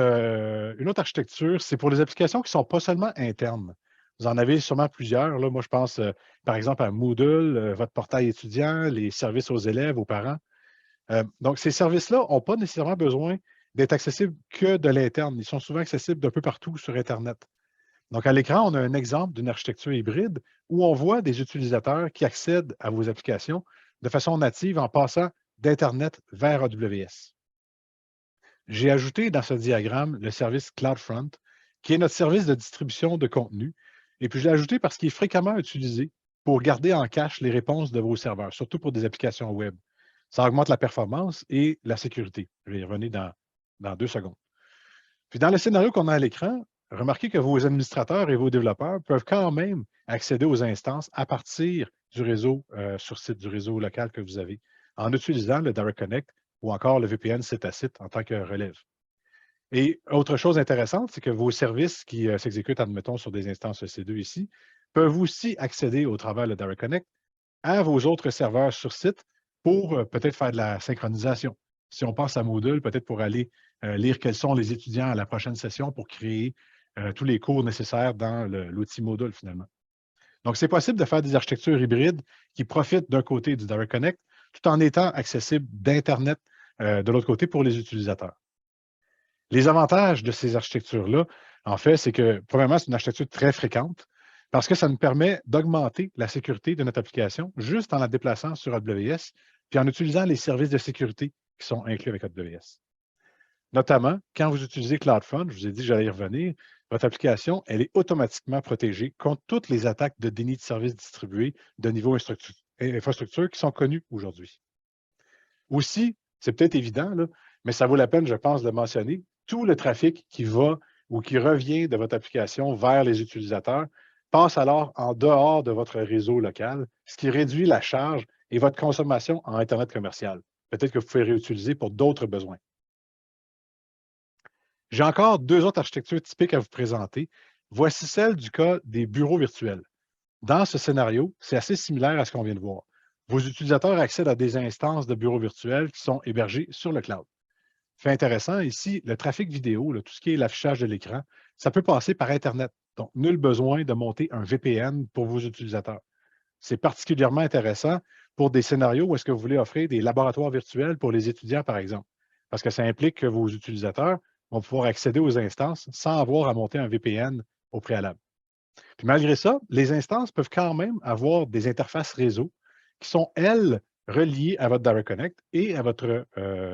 architecture, c'est pour les applications qui ne sont pas seulement internes. Vous en avez sûrement plusieurs. Là. Moi, je pense, par exemple, à Moodle, votre portail étudiant, les services aux élèves, aux parents. Donc, ces services-là n'ont pas nécessairement besoin d'être accessibles que de l'interne. Ils sont souvent accessibles d'un peu partout sur Internet. Donc, à l'écran, on a un exemple d'une architecture hybride où on voit des utilisateurs qui accèdent à vos applications de façon native en passant d'Internet vers AWS. J'ai ajouté dans ce diagramme le service CloudFront, qui est notre service de distribution de contenu. Et puis, je l'ai ajouté parce qu'il est fréquemment utilisé pour garder en cache les réponses de vos serveurs, surtout pour des applications web. Ça augmente la performance et la sécurité. Je vais y revenir dans 2 secondes. Puis, dans le scénario qu'on a à l'écran, remarquez que vos administrateurs et vos développeurs peuvent quand même accéder aux instances à partir du réseau sur site, du réseau local que vous avez, en utilisant le Direct Connect ou encore le VPN site à site en tant que relève. Et autre chose intéressante, c'est que vos services qui s'exécutent, admettons, sur des instances EC2 ici, peuvent aussi accéder au travers de Direct Connect à vos autres serveurs sur site pour peut-être faire de la synchronisation. Si on pense à Moodle, peut-être pour aller lire quels sont les étudiants à la prochaine session pour créer tous les cours nécessaires dans l'outil Moodle finalement. Donc, c'est possible de faire des architectures hybrides qui profitent d'un côté du Direct Connect tout en étant accessibles d'Internet de l'autre côté pour les utilisateurs. Les avantages de ces architectures-là, en fait, c'est que, premièrement, c'est une architecture très fréquente parce que ça nous permet d'augmenter la sécurité de notre application juste en la déplaçant sur AWS puis en utilisant les services de sécurité qui sont inclus avec AWS. Notamment, quand vous utilisez CloudFront, je vous ai dit que j'allais y revenir, votre application, elle est automatiquement protégée contre toutes les attaques de déni de services distribués de niveau infrastructure qui sont connues aujourd'hui. Aussi, c'est peut-être évident, là, mais ça vaut la peine, je pense, de le mentionner, tout le trafic qui va ou qui revient de votre application vers les utilisateurs passe alors en dehors de votre réseau local, ce qui réduit la charge et votre consommation en Internet commercial. Peut-être que vous pouvez réutiliser pour d'autres besoins. J'ai encore 2 autres architectures typiques à vous présenter. Voici celle du cas des bureaux virtuels. Dans ce scénario, c'est assez similaire à ce qu'on vient de voir. Vos utilisateurs accèdent à des instances de bureaux virtuels qui sont hébergés sur le cloud. Fait intéressant, ici, le trafic vidéo, là, tout ce qui est l'affichage de l'écran, ça peut passer par Internet. Donc, nul besoin de monter un VPN pour vos utilisateurs. C'est particulièrement intéressant pour des scénarios où est-ce que vous voulez offrir des laboratoires virtuels pour les étudiants, par exemple, parce que ça implique que vos utilisateurs vont pouvoir accéder aux instances sans avoir à monter un VPN au préalable. Puis malgré ça, les instances peuvent quand même avoir des interfaces réseau qui sont, elles, reliées à votre Direct Connect et à votre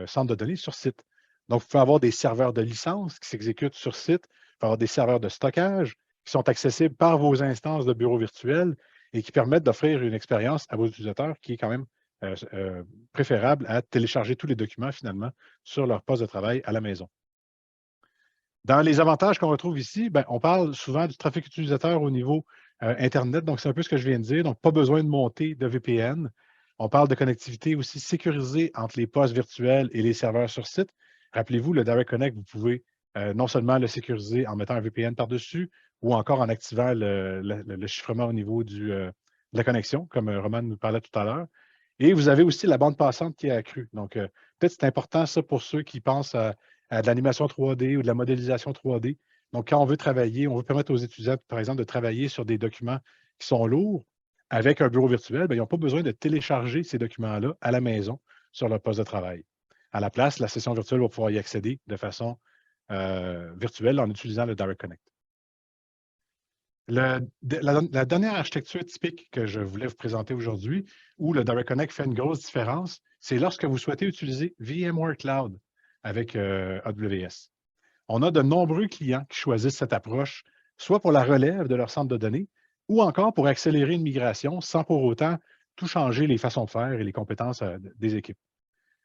centre de données sur site. Donc, vous pouvez avoir des serveurs de licence qui s'exécutent sur site, vous pouvez avoir des serveurs de stockage qui sont accessibles par vos instances de bureaux virtuels et qui permettent d'offrir une expérience à vos utilisateurs qui est quand même préférable à télécharger tous les documents finalement sur leur poste de travail à la maison. Dans les avantages qu'on retrouve ici, ben, on parle souvent du trafic utilisateur au niveau Internet. Donc, c'est un peu ce que je viens de dire. Donc, pas besoin de monter de VPN. On parle de connectivité aussi sécurisée entre les postes virtuels et les serveurs sur site. Rappelez-vous, le Direct Connect, vous pouvez non seulement le sécuriser en mettant un VPN par-dessus ou encore en activant le chiffrement au niveau de la connexion, comme Roman nous parlait tout à l'heure. Et vous avez aussi la bande passante qui est accrue. Donc, peut-être c'est important ça pour ceux qui pensent à de l'animation 3D ou de la modélisation 3D. Donc, quand on veut travailler, on veut permettre aux étudiants, par exemple, de travailler sur des documents qui sont lourds avec un bureau virtuel, bien, ils n'ont pas besoin de télécharger ces documents-là à la maison sur leur poste de travail. À la place, la session virtuelle va pouvoir y accéder de façon virtuelle en utilisant le Direct Connect. La dernière architecture typique que je voulais vous présenter aujourd'hui, où le Direct Connect fait une grosse différence, c'est lorsque vous souhaitez utiliser VMware Cloud avec AWS. On a de nombreux clients qui choisissent cette approche, soit pour la relève de leur centre de données, ou encore pour accélérer une migration sans pour autant tout changer les façons de faire et les compétences des équipes.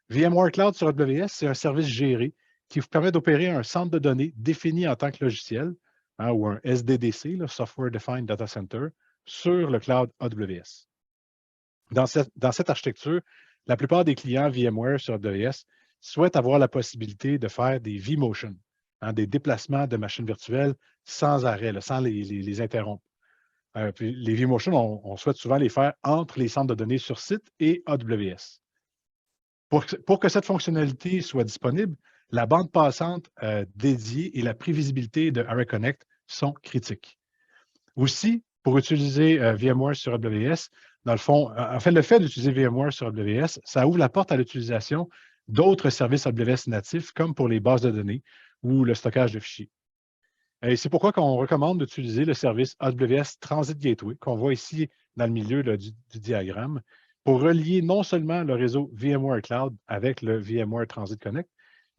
VMware Cloud sur AWS, c'est un service géré qui vous permet d'opérer un centre de données défini en tant que logiciel, ou un SDDC, le Software Defined Data Center, sur le cloud AWS. Dans cette architecture, la plupart des clients VMware sur AWS souhaitent avoir la possibilité de faire des vMotion, des déplacements de machines virtuelles sans arrêt, sans les interrompre. Puis les vMotion, on souhaite souvent les faire entre les centres de données sur site et AWS. Pour que cette fonctionnalité soit disponible, la bande passante dédiée et la prévisibilité de Direct Connect sont critiques. Aussi, pour utiliser VMware sur AWS, dans le fond, en fait, le fait d'utiliser VMware sur AWS, ça ouvre la porte à l'utilisation d'autres services AWS natifs, comme pour les bases de données ou le stockage de fichiers. Et c'est pourquoi on recommande d'utiliser le service AWS Transit Gateway, qu'on voit ici dans le milieu là, du diagramme, pour relier non seulement le réseau VMware Cloud avec le VMware Transit Connect,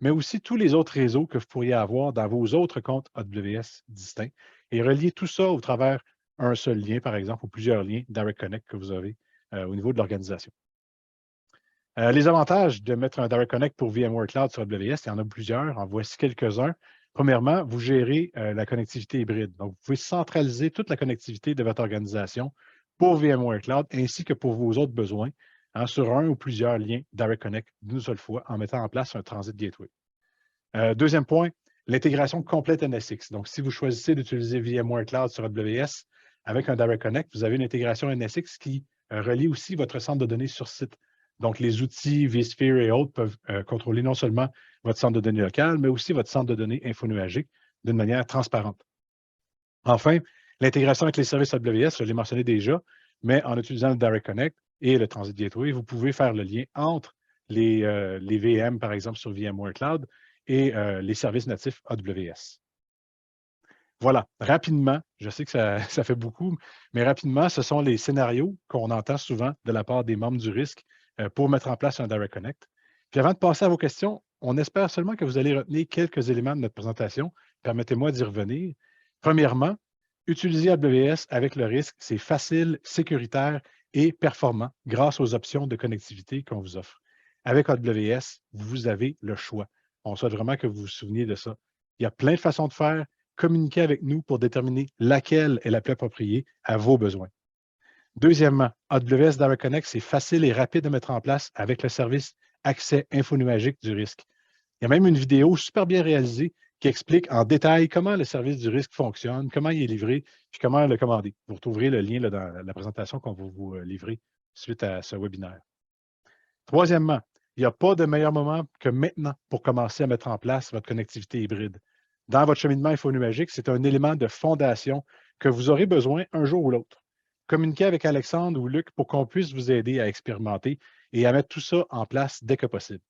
mais aussi tous les autres réseaux que vous pourriez avoir dans vos autres comptes AWS distincts et relier tout ça au travers un seul lien, par exemple, ou plusieurs liens Direct Connect que vous avez au niveau de l'organisation. Les avantages de mettre un Direct Connect pour VMware Cloud sur AWS, il y en a plusieurs. En voici quelques-uns. Premièrement, vous gérez la connectivité hybride. Donc, vous pouvez centraliser toute la connectivité de votre organisation pour VMware Cloud ainsi que pour vos autres besoins sur un ou plusieurs liens Direct Connect d'une seule fois en mettant en place un Transit Gateway. Deuxième point, l'intégration complète NSX. Donc, si vous choisissez d'utiliser VMware Cloud sur AWS avec un Direct Connect, vous avez une intégration NSX qui relie aussi votre centre de données sur site. Donc, les outils vSphere et autres peuvent contrôler non seulement votre centre de données local, mais aussi votre centre de données infonuagique d'une manière transparente. Enfin, l'intégration avec les services AWS, je l'ai mentionné déjà, mais en utilisant le Direct Connect et le Transit Gateway, vous pouvez faire le lien entre les VM, par exemple, sur VMware Cloud et les services natifs AWS. Voilà, rapidement, je sais que ça fait beaucoup, mais rapidement, ce sont les scénarios qu'on entend souvent de la part des membres du risque pour mettre en place un Direct Connect. Puis avant de passer à vos questions, on espère seulement que vous allez retenir quelques éléments de notre présentation. Permettez-moi d'y revenir. Premièrement, utiliser AWS avec le risque, c'est facile, sécuritaire et performant grâce aux options de connectivité qu'on vous offre. Avec AWS, vous avez le choix. On souhaite vraiment que vous vous souveniez de ça. Il y a plein de façons de faire. Communiquez avec nous pour déterminer laquelle est la plus appropriée à vos besoins. Deuxièmement, AWS Direct Connect, c'est facile et rapide à mettre en place avec le service Accès infonuagique du risque. Il y a même une vidéo super bien réalisée qui explique en détail comment le service du risque fonctionne, comment il est livré, puis comment le commander. Vous retrouverez le lien là, dans la présentation qu'on va vous livrer suite à ce webinaire. Troisièmement, il n'y a pas de meilleur moment que maintenant pour commencer à mettre en place votre connectivité hybride. Dans votre cheminement infonuagique, c'est un élément de fondation que vous aurez besoin un jour ou l'autre. Communiquez avec Alexandre ou Luc pour qu'on puisse vous aider à expérimenter et à mettre tout ça en place dès que possible.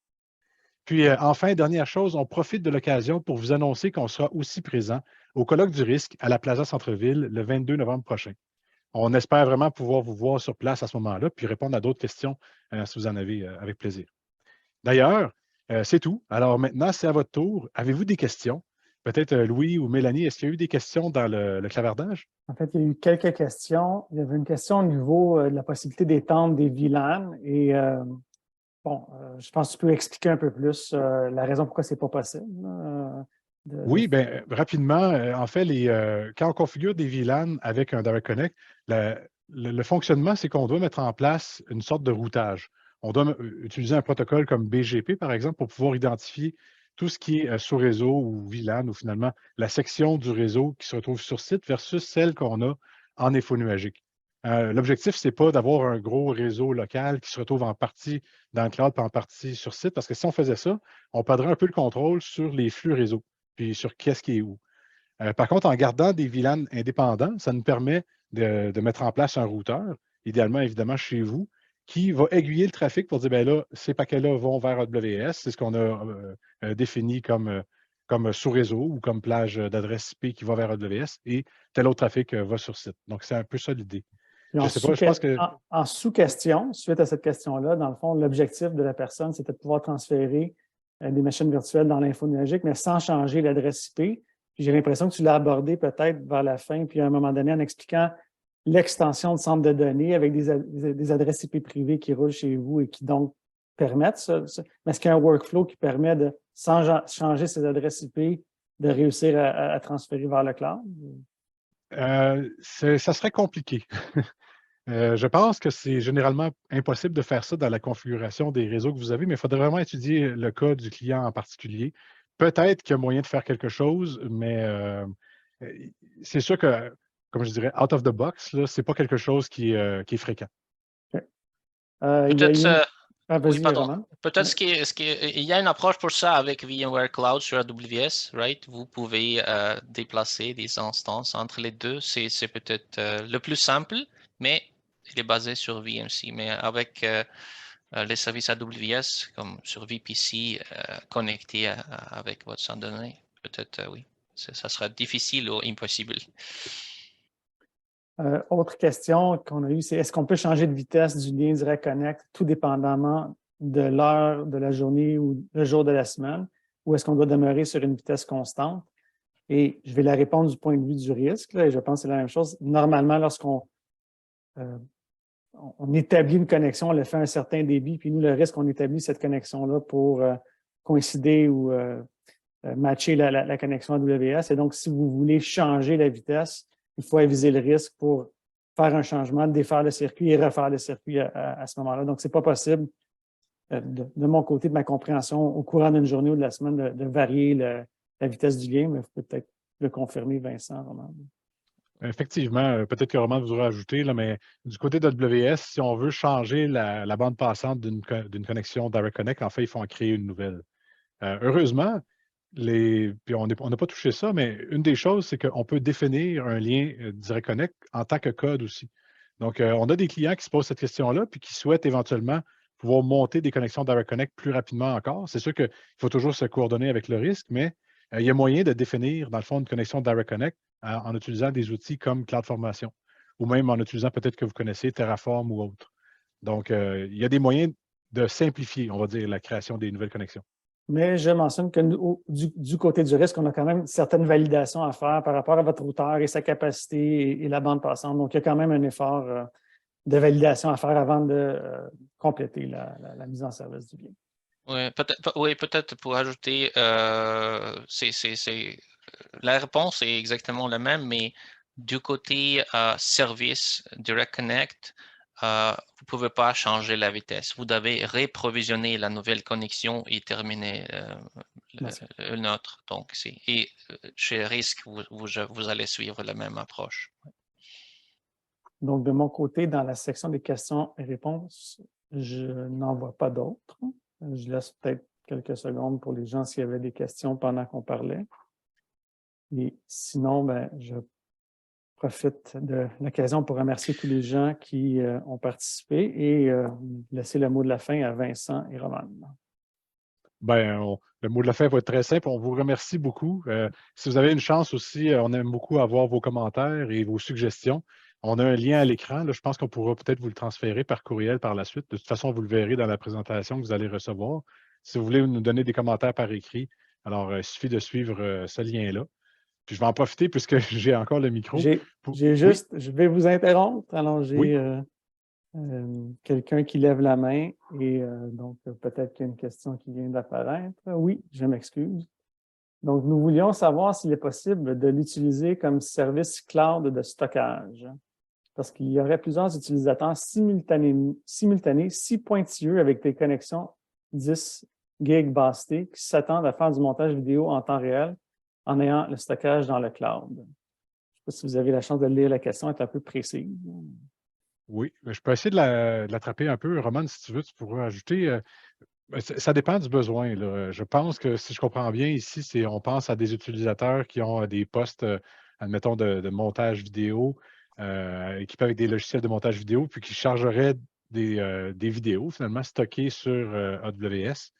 Puis enfin, dernière chose, on profite de l'occasion pour vous annoncer qu'on sera aussi présent au colloque du risque à la Plaza Centre-Ville le 22 novembre prochain. On espère vraiment pouvoir vous voir sur place à ce moment-là, puis répondre à d'autres questions si vous en avez avec plaisir. D'ailleurs, c'est tout. Alors maintenant, c'est à votre tour. Avez-vous des questions? Peut-être Louis ou Mélanie, est-ce qu'il y a eu des questions dans le clavardage? En fait, il y a eu quelques questions. Il y avait une question au niveau de la possibilité d'étendre des VLAN. Et je pense que tu peux expliquer un peu plus la raison pourquoi ce n'est pas possible. Oui, bien, rapidement, en fait, quand on configure des VLAN avec un Direct Connect, le fonctionnement, c'est qu'on doit mettre en place une sorte de routage. On doit utiliser un protocole comme BGP, par exemple, pour pouvoir identifier tout ce qui est sous réseau ou VLAN, ou finalement la section du réseau qui se retrouve sur site versus celle qu'on a en infonuagique. L'objectif, ce n'est pas d'avoir un gros réseau local qui se retrouve en partie dans le cloud et en partie sur site, parce que si on faisait ça, on perdrait un peu le contrôle sur les flux réseau, puis sur qu'est-ce qui est où. Par contre, en gardant des VLAN indépendants, ça nous permet de mettre en place un routeur, idéalement, évidemment, chez vous, qui va aiguiller le trafic pour dire, bien là, ces paquets-là vont vers AWS, c'est ce qu'on a défini comme comme sous-réseau ou comme plage d'adresse IP qui va vers AWS et tel autre trafic va sur site. Donc, c'est un peu ça l'idée. Je ne sais pas, je pense que... En sous-question, suite à cette question-là, dans le fond, l'objectif de la personne, c'était de pouvoir transférer des machines virtuelles dans l'info numérique, mais sans changer l'adresse IP. Puis j'ai l'impression que tu l'as abordé peut-être vers la fin, puis à un moment donné, en expliquant l'extension de centre de données avec des adresses IP privées qui roulent chez vous et qui donc permettent ça. Mais est-ce qu'il y a un workflow qui permet de, sans changer ces adresses IP, de réussir à transférer vers le cloud? Ça serait compliqué. Je pense que c'est généralement impossible de faire ça dans la configuration des réseaux que vous avez, mais il faudrait vraiment étudier le cas du client en particulier. Peut-être qu'il y a moyen de faire quelque chose, mais c'est sûr que, comme je dirais, out of the box, ce n'est pas quelque chose qui est fréquent. Okay. Peut-être, oui, vas-y, pardon. Roman. Peut-être il y a une approche pour ça avec VMware Cloud sur AWS, right? Vous pouvez déplacer des instances entre les deux. C'est peut-être le plus simple, mais il est basé sur VMC. Mais avec les services AWS, comme sur VPC, connectés avec votre centre de données, peut-être, oui, ça sera difficile ou impossible. Autre question qu'on a eue, c'est est-ce qu'on peut changer de vitesse du lien Direct Connect tout dépendamment de l'heure de la journée ou le jour de la semaine, ou est-ce qu'on doit demeurer sur une vitesse constante? Et je vais la répondre du point de vue du risque, là, et je pense que c'est la même chose. Normalement, lorsqu'on on établit une connexion, on le fait à un certain débit, puis nous, le risque, on établit cette connexion-là pour coïncider ou matcher la connexion AWS. Et donc, si vous voulez changer la vitesse, il faut aviser le risque pour faire un changement, défaire le circuit et refaire le circuit à ce moment-là. Donc, ce n'est pas possible, de mon côté, de ma compréhension, au courant d'une journée ou de la semaine, de varier la vitesse du lien, mais vous pouvez peut-être le confirmer, Vincent, vraiment. Effectivement, peut-être que Roman vous aura ajouté, là, mais du côté d'AWS, si on veut changer la bande passante d'une connexion Direct Connect, en fait, il faut en créer une nouvelle. Heureusement, puis on n'a pas touché ça, mais une des choses, c'est qu'on peut définir un lien Direct Connect en tant que code aussi. Donc, on a des clients qui se posent cette question-là, puis qui souhaitent éventuellement pouvoir monter des connexions Direct Connect plus rapidement encore. C'est sûr qu'il faut toujours se coordonner avec le risque, mais il y a moyen de définir, dans le fond, une connexion Direct Connect en utilisant des outils comme CloudFormation, ou même en utilisant peut-être que vous connaissez Terraform ou autre. Donc, il y a des moyens de simplifier, on va dire, la création des nouvelles connexions. Mais je mentionne que du côté du risque, on a quand même certaines validations à faire par rapport à votre routeur et sa capacité et la bande passante. Donc, il y a quand même un effort de validation à faire avant de compléter la mise en service du lien. Oui, peut-être pour ajouter, la réponse est exactement la même, mais du côté service Direct Connect, vous ne pouvez pas changer la vitesse. Vous devez réprovisionner la nouvelle connexion et terminer une autre. Donc, chez Risque, vous allez suivre la même approche. Donc, de mon côté, dans la section des questions et réponses, je n'en vois pas d'autres. Je laisse peut-être quelques secondes pour les gens s'il y avait des questions pendant qu'on parlait. Et sinon, je profite de l'occasion pour remercier tous les gens qui ont participé et laisser le mot de la fin à Vincent et Roman. Le mot de la fin va être très simple. On vous remercie beaucoup. Si vous avez une chance aussi, on aime beaucoup avoir vos commentaires et vos suggestions. On a un lien à l'écran. Je pense qu'on pourra peut-être vous le transférer par courriel par la suite. De toute façon, vous le verrez dans la présentation que vous allez recevoir. Si vous voulez nous donner des commentaires par écrit, alors il suffit de suivre ce lien-là. Puis je vais en profiter puisque j'ai encore le micro. Je vais vous interrompre. Alors, j'ai Oui. Quelqu'un qui lève la main et donc peut-être qu'il y a une question qui vient d'apparaître. Oui, je m'excuse. Donc, nous voulions savoir s'il est possible de l'utiliser comme service cloud de stockage. Parce qu'il y aurait plusieurs utilisateurs simultanés, si pointilleux avec des connexions 10 gig basse T qui s'attendent à faire du montage vidéo en temps réel en ayant le stockage dans le cloud. Je ne sais pas si vous avez la chance de lire la question, elle est un peu précise. Oui, je peux essayer de l'attraper un peu. Roman, si tu veux, tu pourras ajouter. Ça dépend du besoin, là. Je pense que si je comprends bien ici, on pense à des utilisateurs qui ont des postes, admettons, de montage vidéo, équipés avec des logiciels de montage vidéo, puis qui chargeraient des vidéos finalement stockées sur AWS.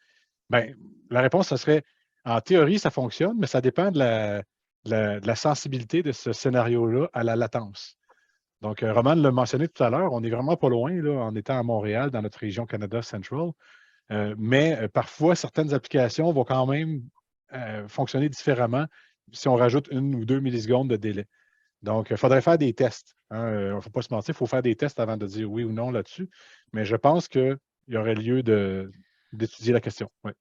Bien, la réponse, ce serait En théorie, ça fonctionne, mais ça dépend de la sensibilité de ce scénario-là à la latence. Donc, Roman l'a mentionné tout à l'heure, on n'est vraiment pas loin là, en étant à Montréal, dans notre région Canada Central. Mais parfois, certaines applications vont quand même fonctionner différemment si on rajoute 1 ou 2 millisecondes de délai. Donc, il faudrait faire des tests. Il ne faut pas se mentir, il faut faire des tests avant de dire oui ou non là-dessus. Mais je pense qu'il y aurait lieu d'étudier la question. Ouais.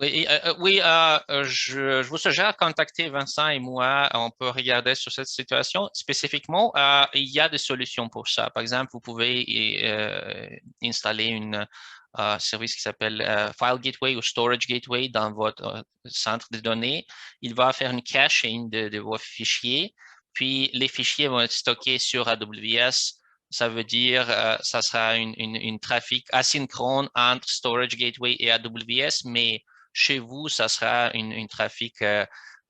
Oui, je vous suggère de contacter Vincent et moi. On peut regarder sur cette situation. Spécifiquement, il y a des solutions pour ça. Par exemple, vous pouvez installer un service qui s'appelle File Gateway ou Storage Gateway dans votre centre de données. Il va faire une caching de vos fichiers, puis les fichiers vont être stockés sur AWS. Ça veut dire ça sera une trafic asynchrone entre Storage Gateway et AWS, mais chez vous, ça sera une trafic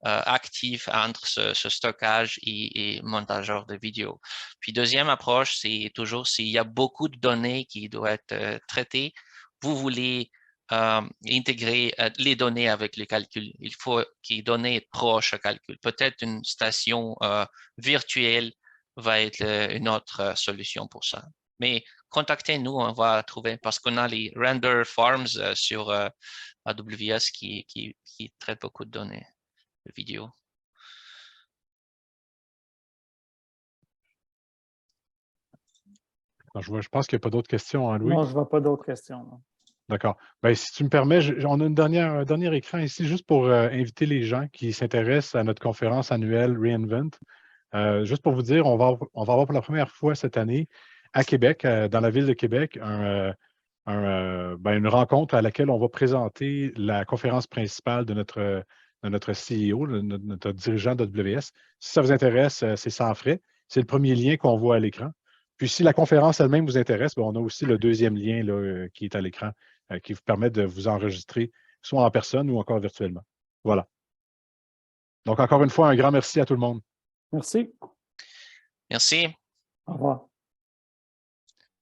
actif entre ce stockage et montageur de vidéo. Puis deuxième approche, c'est toujours s'il y a beaucoup de données qui doivent être traitées, vous voulez intégrer les données avec le calcul. Il faut que les données soient proches au calcul. Peut-être une station virtuelle va être une autre solution pour ça. Mais contactez-nous, on va trouver, parce qu'on a les render farms sur AWS qui traite beaucoup de données de vidéo. Je pense qu'il n'y a pas d'autres questions, hein, Louis? Non, je ne vois pas d'autres questions. D'accord. Ben, si tu me permets, on a un dernier écran ici juste pour inviter les gens qui s'intéressent à notre conférence annuelle reInvent. Juste pour vous dire, on va avoir pour la première fois cette année à Québec, dans la ville de Québec, une rencontre à laquelle on va présenter la conférence principale de notre CEO, notre dirigeant d'AWS. Si ça vous intéresse, c'est sans frais. C'est le premier lien qu'on voit à l'écran. Puis si la conférence elle-même vous intéresse, on a aussi le deuxième lien là, qui est à l'écran, qui vous permet de vous enregistrer, soit en personne ou encore virtuellement. Voilà. Donc, encore une fois, un grand merci à tout le monde. Merci. Merci. Au revoir.